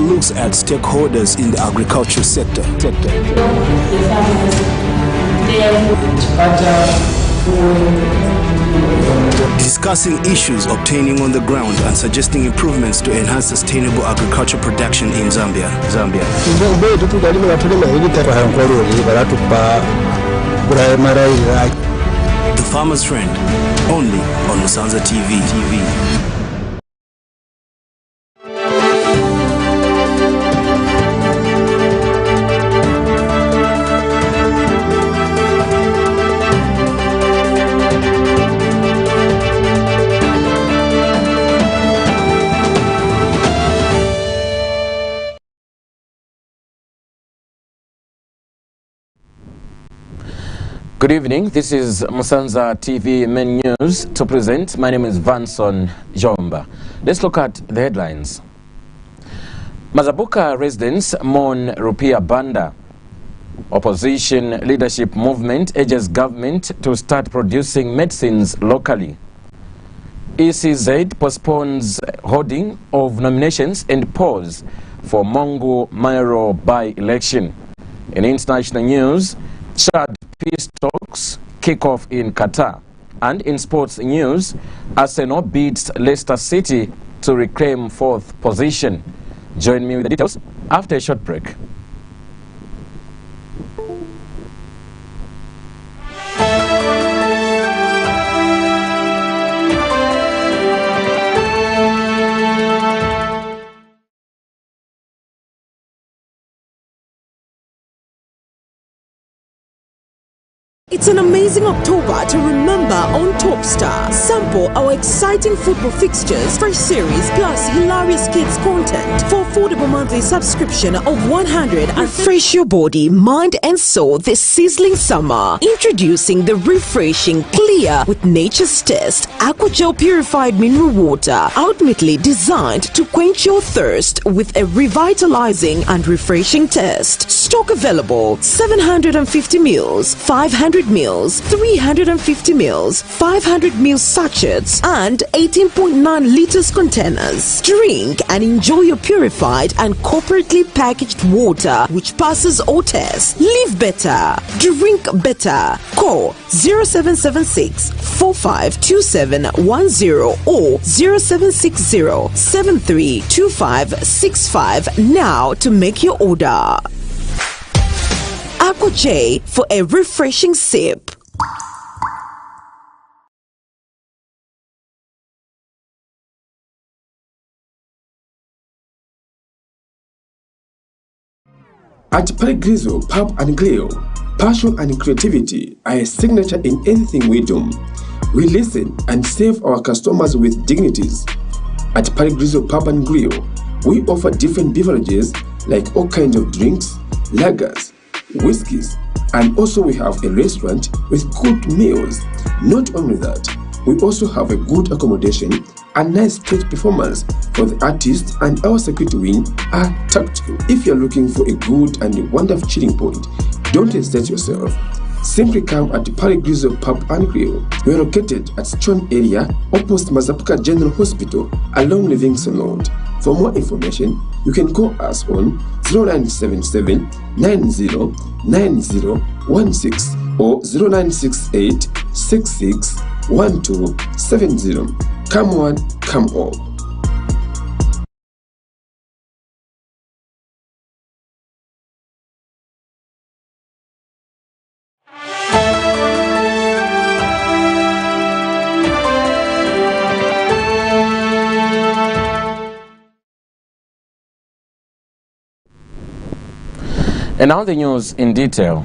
looks at stakeholders in the agriculture sector. Discussing issues obtaining on the ground and suggesting improvements to enhance sustainable agriculture production in Zambia. The Farmer's Friend, only on Musanza TV. Good evening, this is Musanza TV main news. To present, my name is Vanson Jomba. Let's look at the headlines. Mazabuka residents mourn Rupia Banda. Opposition leadership movement urges government to start producing medicines locally. ECZ postpones holding of nominations and pause for Mongo mayoral by-election. In international news, Chad peace talks kick off in Qatar. And in sports news, Arsenal beats Leicester City to reclaim fourth position. Join me with the details after a short break. It's an amazing October to remember on Topstar. Sample our exciting football fixtures, fresh series, plus hilarious kids content for affordable monthly subscription of 100 and refresh your body, mind and soul this sizzling summer. Introducing the refreshing, clear with nature's test Aqua Gel purified mineral water, ultimately designed to quench your thirst with a revitalizing and refreshing taste. Stock available: 750 mils, 500 mils, 350 mils, 500 mils sachets, and 18.9 liters containers. Drink and enjoy your purified and corporately packaged water which passes all tests. Live better, drink better. Call 0776 452710 or 0760 732565 now to make your order. Aqua J for a refreshing sip. At Parigrizzo Pub and Grill, passion and creativity are a signature in anything we do. We listen and serve our customers with dignities. At Parigrizzo Pub and Grill, we offer different beverages like all kinds of drinks, lagers, whiskeys, and also we have a restaurant with good meals. Not only that, we also have a good accommodation and nice stage performance for the artists, and our security wing are tactical. If you're looking for a good and wonderful chilling point, don't hesitate yourself. Simply come at the Parigrizzo Pub and Grill. We are located at Stone area opposite Mazabuka General Hospital along Livingston Road. For more information, you can call us on 0977 909016 or 0968 661270. Come on, come all. And now the news in detail.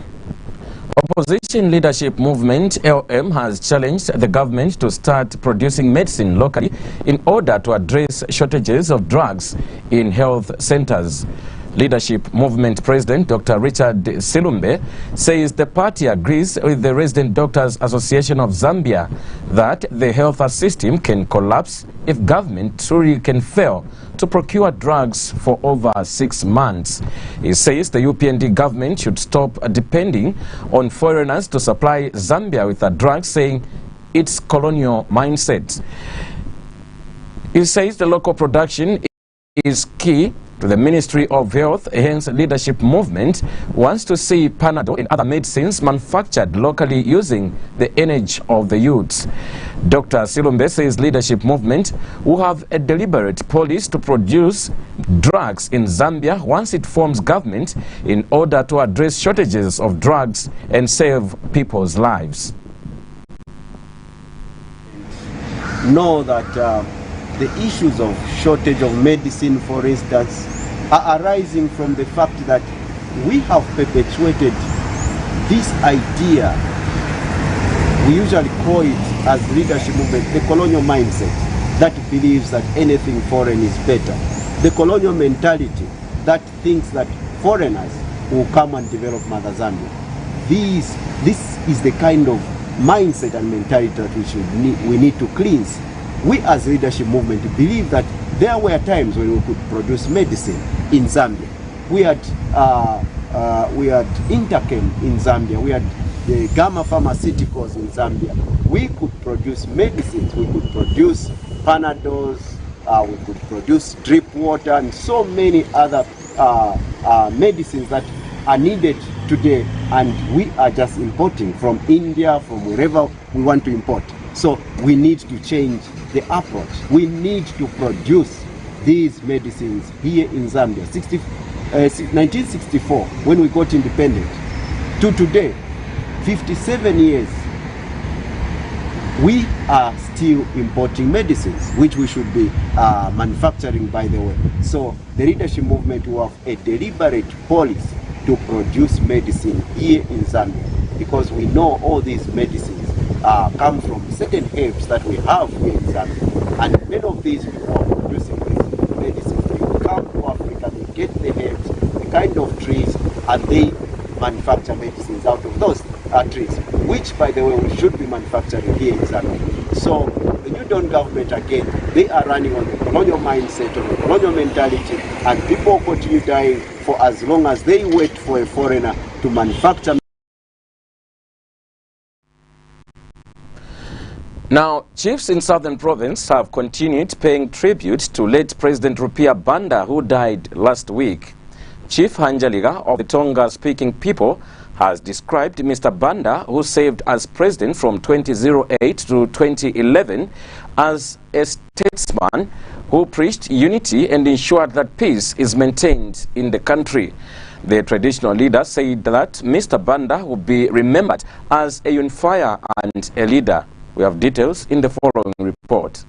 Opposition leadership movement LM has challenged the government to start producing medicine locally in order to address shortages of drugs in health centers. Leadership Movement President Dr. Richard Silumbe says the party agrees with the Resident Doctors Association of Zambia that the health system can collapse if government truly can fail to procure drugs for over 6 months. He says the UPND government should stop depending on foreigners to supply Zambia with the drugs, saying it's colonial mindset. He says the local production is key to the Ministry of Health. Hence, leadership movement wants to see Panadol and other medicines manufactured locally using the energy of the youths. Dr. Silumbe says leadership movement will have a deliberate policy to produce drugs in Zambia once it forms government in order to address shortages of drugs and save people's lives. Know that the issues of shortage of medicine, for instance, are arising from the fact that we have perpetuated this idea. We usually call it as leadership movement, the colonial mindset that believes that anything foreign is better. The colonial mentality that thinks that foreigners will come and develop Mother Zambia. This is the kind of mindset and mentality that we need to cleanse. We as leadership movement believe that there were times when we could produce medicine in Zambia. We had Interchem in Zambia. We had the Gamma Pharmaceuticals in Zambia. We could produce medicines. We could produce Panadols. We could produce drip water and so many other medicines that are needed today, and we are just importing from India, from wherever we want to import. So we need to change the approach. We need to produce these medicines here in Zambia. 1964, when we got independent, to today, 57 years, we are still importing medicines, which we should be manufacturing, by the way. So the leadership movement will have a deliberate policy to produce medicine here in Zambia, because we know all these medicines come from certain herbs that we have here in Zambia, and many of these people are producing these medicines. They come to Africa, they get the herbs, the kind of trees, and they manufacture medicines out of those trees, which, by the way, we should be manufacturing here in Zambia. So the New Dawn government, again, they are running on the colonial mindset, on the colonial mentality, and people continue dying for as long as they wait for a foreigner to manufacture. Now, chiefs in Southern Province have continued paying tribute to late President Rupia Banda, who died last week. Chief Hanjaliga of the Tonga-speaking people has described Mr. Banda, who served as president from 2008 to 2011, as a statesman who preached unity and ensured that peace is maintained in the country. The traditional leader said that Mr. Banda will be remembered as a unifier and a leader. We have details in the following report.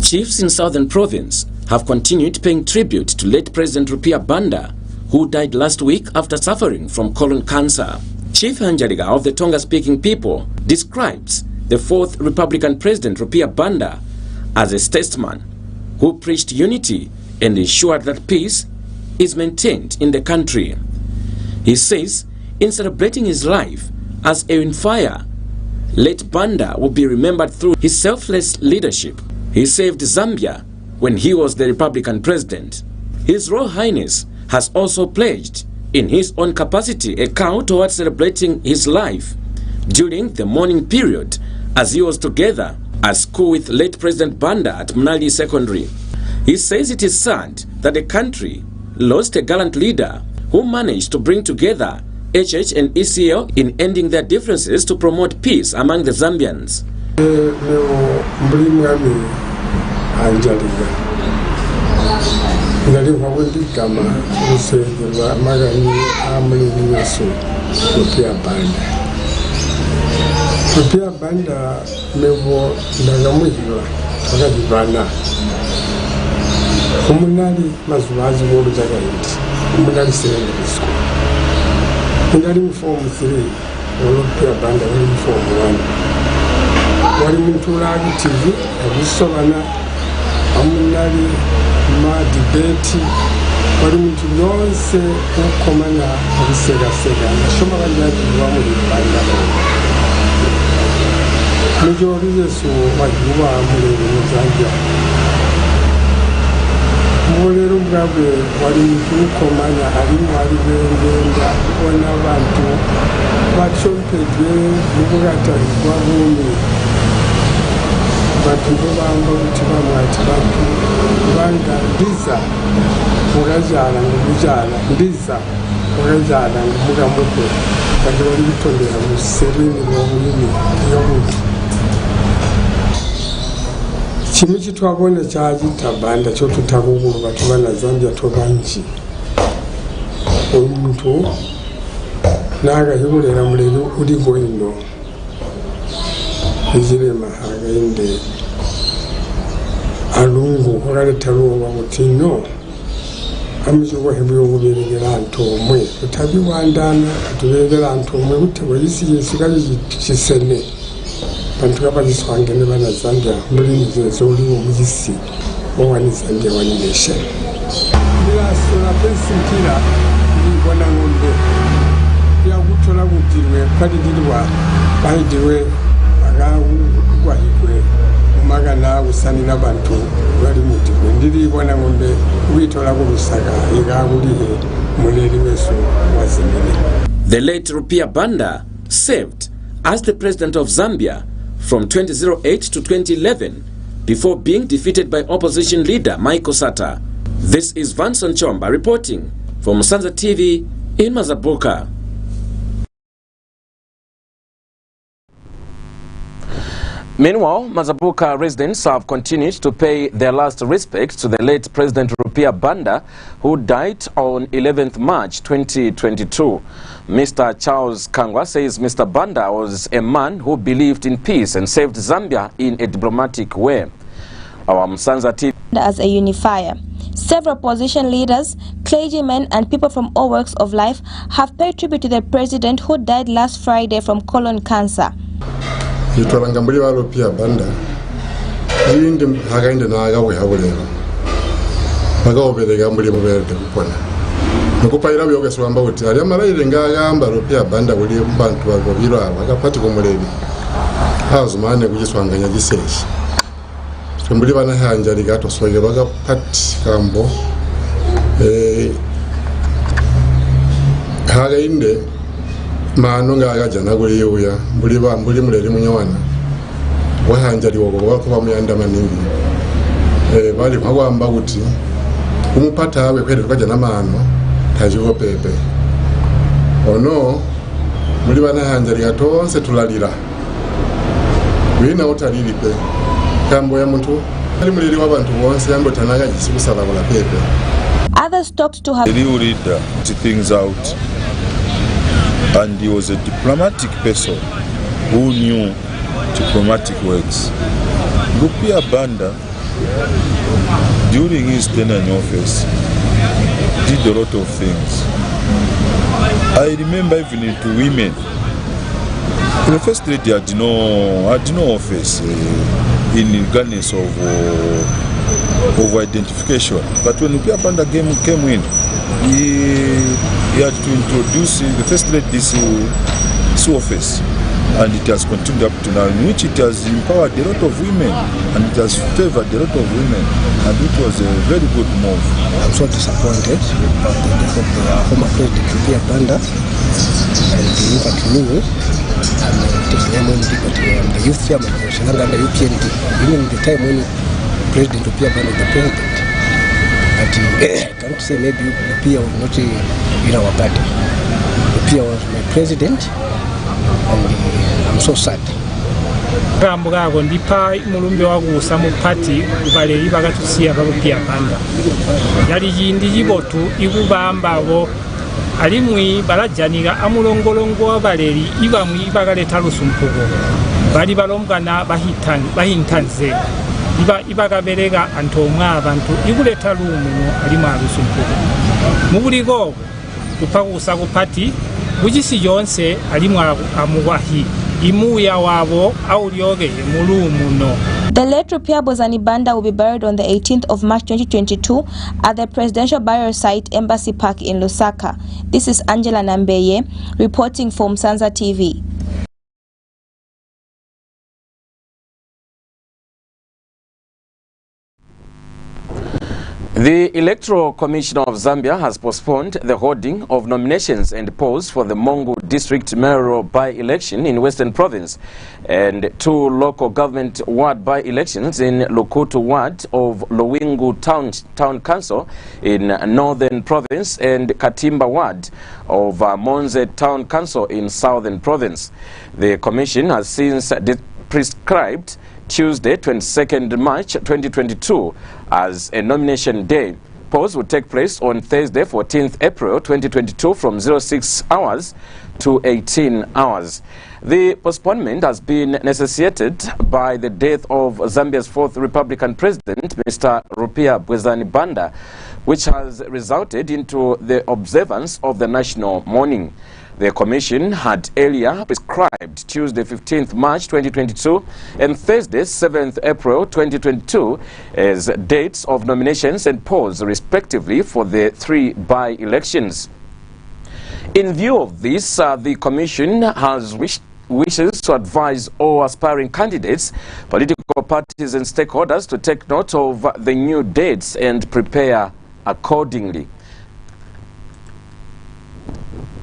Chiefs in Southern Province have continued paying tribute to late President Rupia Banda, who died last week after suffering from colon cancer. Chief Hanjaliga of the Tonga-speaking people describes the fourth Republican President Rupia Banda as a statesman who preached unity and ensured that peace is maintained in the country. He says, in celebrating his life as a unifier, late Banda will be remembered through his selfless leadership. He saved Zambia when he was the Republican president. His Royal Highness has also pledged, in his own capacity, a cow towards celebrating his life during the mourning period as he was together at school with late President Banda at Mnali Secondary. He says it is sad that the country lost a gallant leader who managed to bring together HH and ECL in ending their differences to promote peace among the Zambians. Form 3, Rupia Banda Form 1. Wali muntu lagi TV, abisomana, amunali ma debate, wali muntu yonse ukomana abisega-sega. Nashoma kanjaki wamuli Banda. Majority yesu wajuwa amuli Zambia. Mwolero mgabe wali muntu ukomana ali bengenda ona bantu bachokeje mubugatarizwa bumi abantu bobamba kuti bamwati bantu kubanga ndiza mukazaala ngumuzaala ndiza mukazaala ngumukamukwe kandi wali bitondera mu sereni n'obulimi y'obuntu. Kimu kitwabona kyagita banda kyo tutakugulu batu bana Zambia tobanji omuntu n'agahibulera mulero uli goino ezirema agende alungu okaletaluwa mutino amuzibohebwa okuberegera ntomwe tutabiwandana atuberegera ntomwe kutebwa isi yesigali kisene bantu kabaziswangene bana Zambia mulimi zoliwo muyisi owani Zambia wani nation bilasula pensintira ibona ngombe yakutola kutirwe kadidilwa bayidiwe agawahikwe magana usani n'abantu bali mutirwe ndiribona ngombe witola kulusaka igabulihe muleri weso wazimene. The late Rupia Banda served as the president of Zambia from 2008 to 2011 before being defeated by opposition leader Michael Sata. This is Vanson Chomba reporting for Musanza TV in Mazabuka. Meanwhile, Mazabuka residents have continued to pay their last respects to the late President Rupia Banda, who died on 11th March 2022. Mr. Charles Kangwa says Mr. Banda was a man who believed in peace and saved Zambia in a diplomatic way. Our Musanza TV. As a unifier, several opposition leaders, clergymen and people from all walks of life have paid tribute to the president who died last Friday from colon cancer. Yitwala ngambuli wa Rupia Banda yindi hakainde nagawe habulero bagaoberega ngambuli muberde kupona nokupayira byogeswamba uti ali amalaire ngagamba Rupia Banda buli bantu bagobiro akapati komulebi hazumane kugiswanganya giseshi twembuli bana hanja ligato soge bagapati kambo hakainde mano ngagaja naguli yuya mbuli muleri munyawana wahanjali wogo bakuba muyanda maningi bali kwagamba kuti umupata awe kwere tukaja namano tajiwo pepe ono muli bana hanjali gatonse tulalira wina utalilipe kambo ya muntu ali muleri wabantu bonse yango tanaga jisikusala wala pepe. Others talked to her. The new leader to things out, and he was a diplomatic person who knew diplomatic works. Rupia Banda, during his tenure in office, did a lot of things. I remember even to women. The first lady had no office in the guidance of identification. But when Rupia Banda came in, he had to introduce the first lady this office, and it has continued up to now, in which it has empowered a lot of women and it has favored a lot of women, and it was a very good move. I'm so disappointed about the death of the former president Rupia Banda, and look at me, I'm the youth chairman for Shalanga and the UPND, even the time when President Rupia Banda was the president. But I can't say maybe Rupia was not in our party. Rupia was my president, and I'm so sad. Rambugago ndipa mulumbe wagusa mu party baleri bagatusiya Rupia Banda. Yali yindi yibotu igubamba abo alimwi barajaniga amulongolongo abaleri ibamwi bagaleta lusumpugo. Bali balomgana bahintanze. Ibagaberega antomwa abantu iguleta lumu alima lusumpugo. Mubuligo tupagusa ku party bugisi yonse alimwa amuwahi imuya wabo aulioge mulumuno. The late Rupia Bozani Banda will be buried on the 18th of March 2022 at the Presidential Burial Site Embassy Park in Lusaka. This is Angela Nambeye reporting for Musanza TV. The Electoral Commission of Zambia has postponed the holding of nominations and polls for the Mongu District mayoral by-election in Western Province and 2 local government ward by-elections in Lukutu ward of Lowingu Town Council in Northern Province and Katimba ward of Monze Town Council in Southern Province. The Commission has since prescribed Tuesday, 22nd March 2022 as a nomination day. Polls will take place on Thursday, 14th April 2022 from 06 hours to 18 hours. The postponement has been necessitated by the death of Zambia's 4th Republican President, Mr. Rupia Bwezani Banda, which has resulted into the observance of the national mourning. The Commission had earlier prescribed Tuesday, 15th March 2022 and Thursday, 7th April 2022 as dates of nominations and polls, respectively, for the 3 by-elections. In view of this, the Commission has wishes to advise all aspiring candidates, political parties and stakeholders to take note of the new dates and prepare accordingly.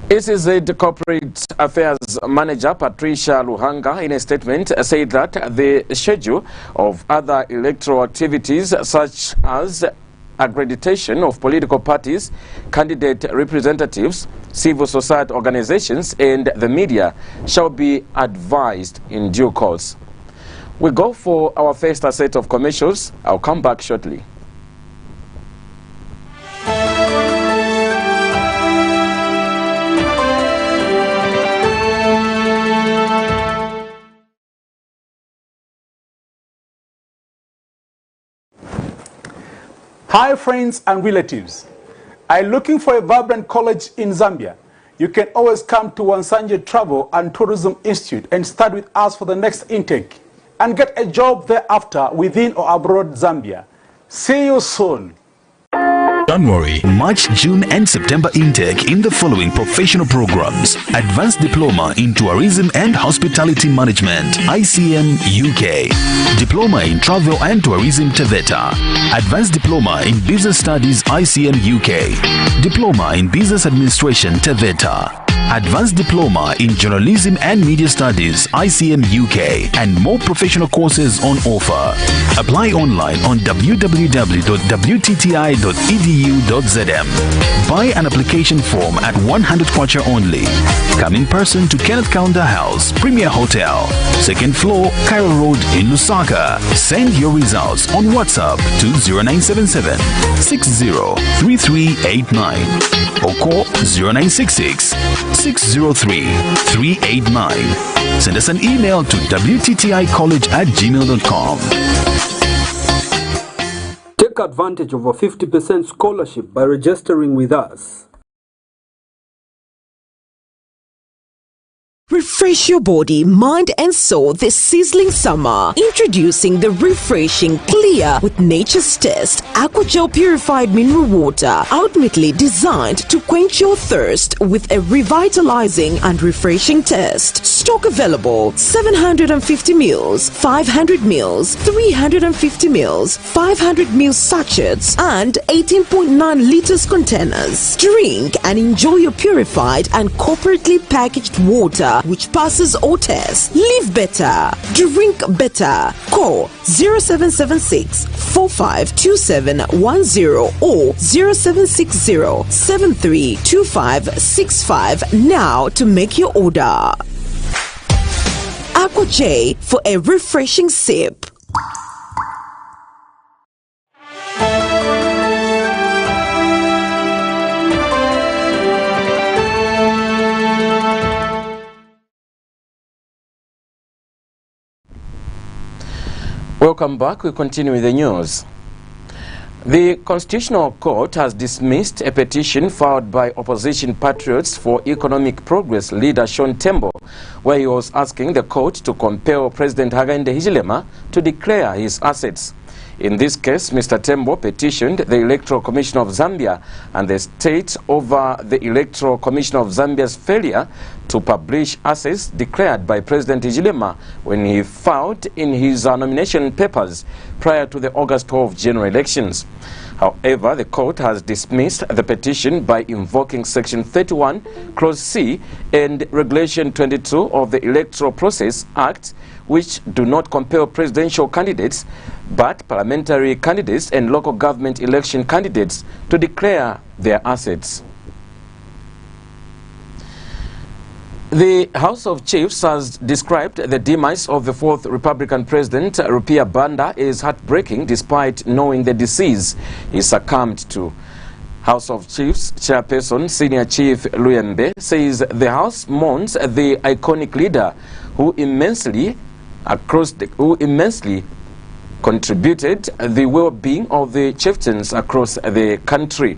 ECZ Corporate Affairs Manager Patricia Luhanga, in a statement, said that the schedule of other electoral activities such as accreditation of political parties, candidate representatives, civil society organizations and the media shall be advised in due course. We go for our first set of commercials. I'll come back shortly. Hi friends and relatives. Are you looking for a vibrant college in Zambia? You can always come to Musanza Travel and Tourism Institute and start with us for the next intake and get a job thereafter within or abroad Zambia. See you soon. January, March, June and September intake in the following professional programs: Advanced Diploma in Tourism and Hospitality Management, ICM UK. Diploma in Travel and Tourism, TVETA. Advanced Diploma in Business Studies, ICM UK. Diploma in Business Administration, TVETA. Advanced Diploma in Journalism and Media Studies, ICM UK, and more professional courses on offer. Apply online on www.wtti.edu.zm. Buy an application form at 100 kwacha only. Come in person to Kenneth Kaunda House, Premier Hotel, 2nd floor, Cairo Road in Lusaka. Send your results on WhatsApp to 0977 603389 or call 0966 603-389. Send us an email to wtticollege@gmail.com. Take advantage of a 50% scholarship by registering with us. Refresh your body, mind and soul this sizzling summer. Introducing the refreshing, clear with nature's test Aqua Gel purified mineral water, ultimately designed to quench your thirst with a revitalizing and refreshing taste. Stock available: 750 ml, 500 ml, 350 ml, 500 ml sachets and 18.9 liters containers. Drink and enjoy your purified and corporately packaged water which passes all tests. Live better. Drink better. Call 0776 452710 or 0760 732565 now to make your order. Aqua J for a refreshing sip. Welcome back. We continue with the news. The Constitutional Court has dismissed a petition filed by opposition patriots for economic progress leader Sean Tembo, where he was asking the court to compel President Hakainde Hichilema to declare his assets. In this case, Mr. Tembo petitioned the Electoral Commission of Zambia and the state over the Electoral Commission of Zambia's failure to publish assets declared by President Hichilema when he filed in his nomination papers prior to the August 12 general elections. However, the court has dismissed the petition by invoking Section 31, Clause C, and Regulation 22 of the Electoral Process Act, which do not compel presidential candidates, but parliamentary candidates and local government election candidates to declare their assets. The House of Chiefs has described the demise of the fourth Republican President, Rupia Banda, as heartbreaking despite knowing the disease he succumbed to. House of Chiefs Chairperson Senior Chief Luyembe says the House mourns the iconic leader who immensely contributed the well-being of the chieftains across the country.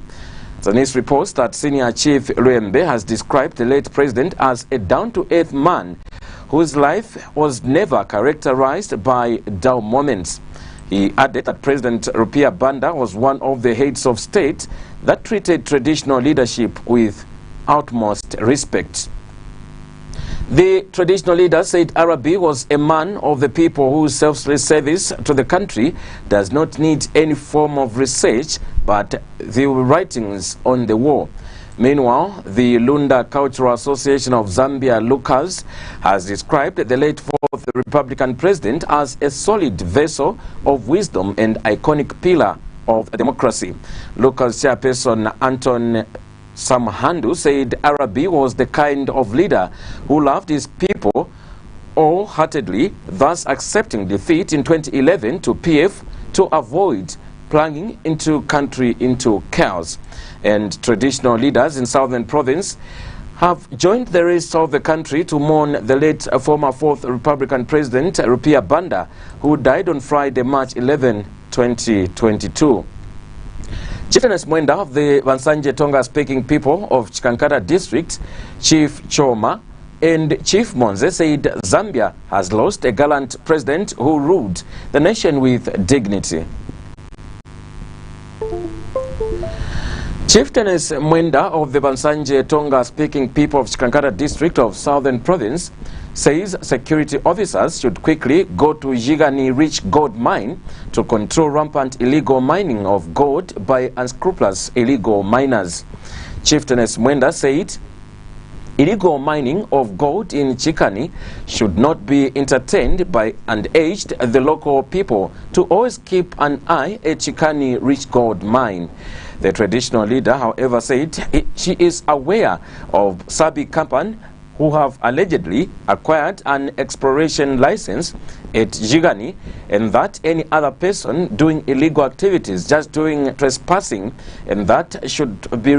The news reports that Senior Chief Luyembe has described the late president as a down-to-earth man whose life was never characterized by dull moments. He added that President Rupia Banda was one of the heads of state that treated traditional leadership with utmost respect. The traditional leader said Arabi was a man of the people whose selfless service to the country does not need any form of research but the writings on the wall. Meanwhile, the Lunda Cultural Association of Zambia, Lucas, has described the late fourth Republican president as a solid vessel of wisdom and iconic pillar of democracy. Lucas chairperson Anton Samhandu said Arabi was the kind of leader who loved his people wholeheartedly, thus accepting defeat in 2011 to PF to avoid plunging country into chaos. And traditional leaders in Southern Province have joined the rest of the country to mourn the late former fourth Republican President Rupia Banda, who died on Friday, March 11, 2022. Chieftainess Mwenda of the Vansanje Tonga-speaking people of Chikankata District, Chief Choma, and Chief Monze said Zambia has lost a gallant president who ruled the nation with dignity. Chieftainess Mwenda of the Vansanje Tonga-speaking people of Chikankata District of Southern Province says security officers should quickly go to Jigani Rich Gold Mine to control rampant illegal mining of gold by unscrupulous illegal miners. Chieftainess Mwenda said illegal mining of gold in Chikani should not be entertained by and urged the local people to always keep an eye at Chikani Rich Gold Mine. The traditional leader, however, said she is aware of Sabi Kampan who have allegedly acquired an exploration license at Jigani, and that any other person doing illegal activities, just doing trespassing, and that should be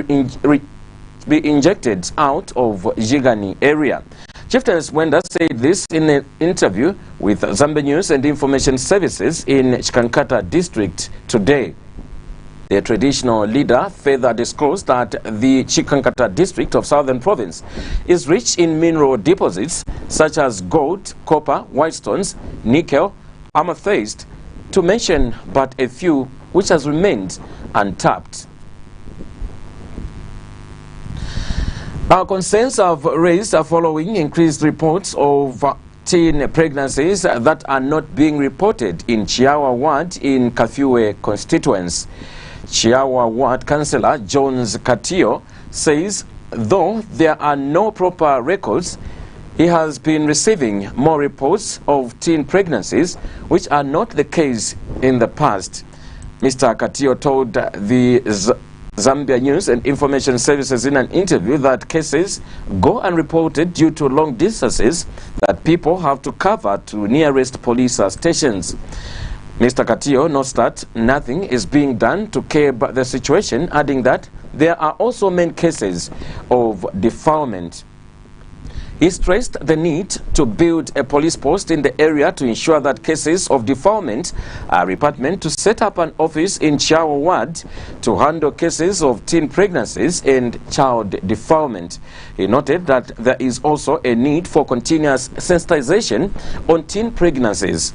injected out of Jigani area. Chieftainess Mwenda said this in an interview with Zambia News and Information Services in Chikankata District today. The traditional leader further disclosed that the Chikankata District of Southern Province is rich in mineral deposits such as gold, copper, white stones, nickel, amethyst, to mention but a few which has remained untapped. Our concerns have raised following increased reports of teen pregnancies that are not being reported in Chiawa Ward in Kafue constituents. Chiawa Ward Councillor Jones Katio says though there are no proper records, he has been receiving more reports of teen pregnancies which are not the case in the past. Mr. Katio told the Zambia News and Information Services in an interview that cases go unreported due to long distances that people have to cover to nearest police stations. Mr. Katio notes that nothing is being done to curb the situation, adding that there are also many cases of defilement. He stressed the need to build a police post in the area to ensure that cases of defilement are reported, to set up an office in Chiawa ward to handle cases of teen pregnancies and child defilement. He noted that there is also a need for continuous sensitization on teen pregnancies.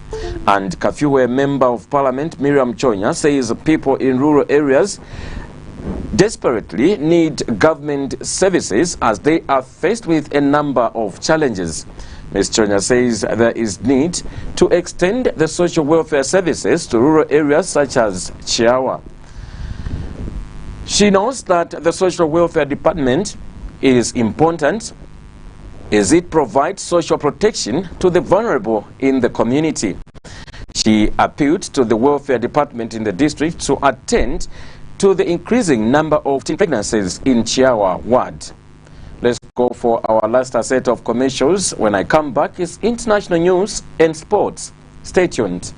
And Kafiwe Member of Parliament Miriam Chonya says people in rural areas desperately need government services as they are faced with a number of challenges. Ms. Chonya says there is need to extend the social welfare services to rural areas such as Chiawa. She knows that the social welfare department is important as it provides social protection to the vulnerable in the community. She appealed to the welfare department in the district to attend to the increasing number of teen pregnancies in Chiawa ward. Let's go for our last set of commercials. When I come back, it's international news and sports. Stay tuned.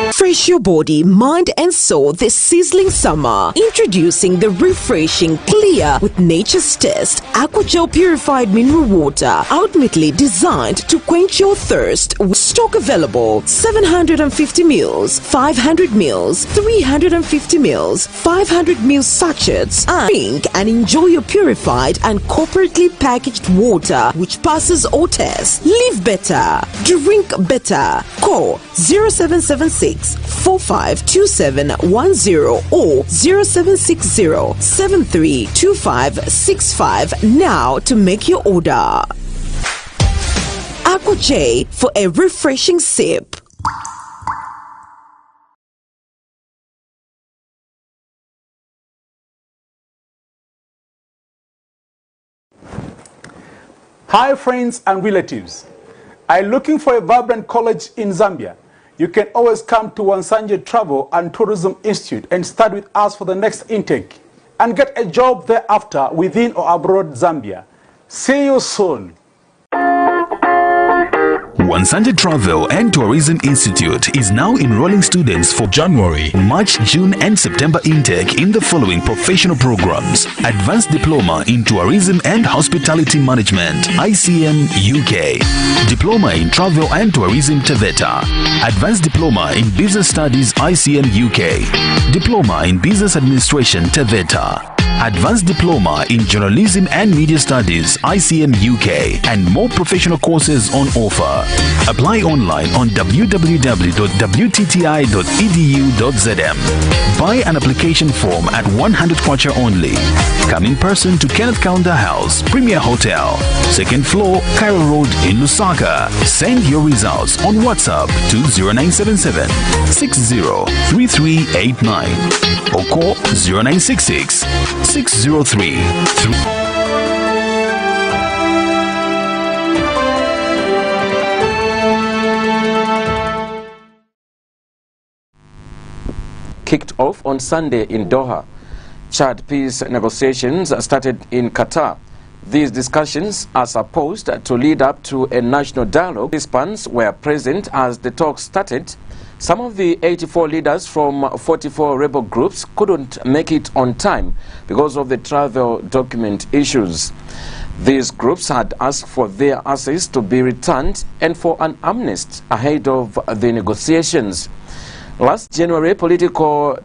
Refresh your body, mind and soul this sizzling summer. Introducing the refreshing, clear with nature's taste Aquagel purified mineral water, ultimately designed to quench your thirst. Stock available: 750 ml, 500 ml, 350 ml, 500 ml sachets. Drink and enjoy your purified and corporately packaged water which passes all tests. Live better, drink better. Call 0776 452710 or 0760 732565 now to make your order. Aqua J for a refreshing sip. Hi friends and relatives. Are you looking for a vibrant college in Zambia? You can always come to Musanza Travel and Tourism Institute and study with us for the next intake and get a job thereafter within or abroad Zambia. See you soon. Musanza Travel and Tourism Institute is now enrolling students for January, March, June and September intake in the following professional programs: Advanced Diploma in Tourism and Hospitality Management, ICM UK; Diploma in Travel and Tourism, TVETA; Advanced Diploma in Business Studies, ICM UK; Diploma in Business Administration, TVETA; Advanced Diploma in Journalism and Media Studies, ICM UK, and more professional courses on offer. Apply online on www.wtti.edu.zm. Buy an application form at 100 kwacha only. Come in person to Kenneth Kaunda House, Premier Hotel, 2nd floor, Cairo Road in Lusaka. Send your results on WhatsApp to 0977 603389 or call 0966 603 Kicked off on Sunday in Doha. Chad peace negotiations started in Qatar. These discussions are supposed to lead up to a national dialogue. Participants were present as the talks started. Some of the 84 leaders from 44 rebel groups couldn't make it on time because of the travel document issues. These groups had asked for their assets to be returned and for an amnesty ahead of the negotiations. Last January, political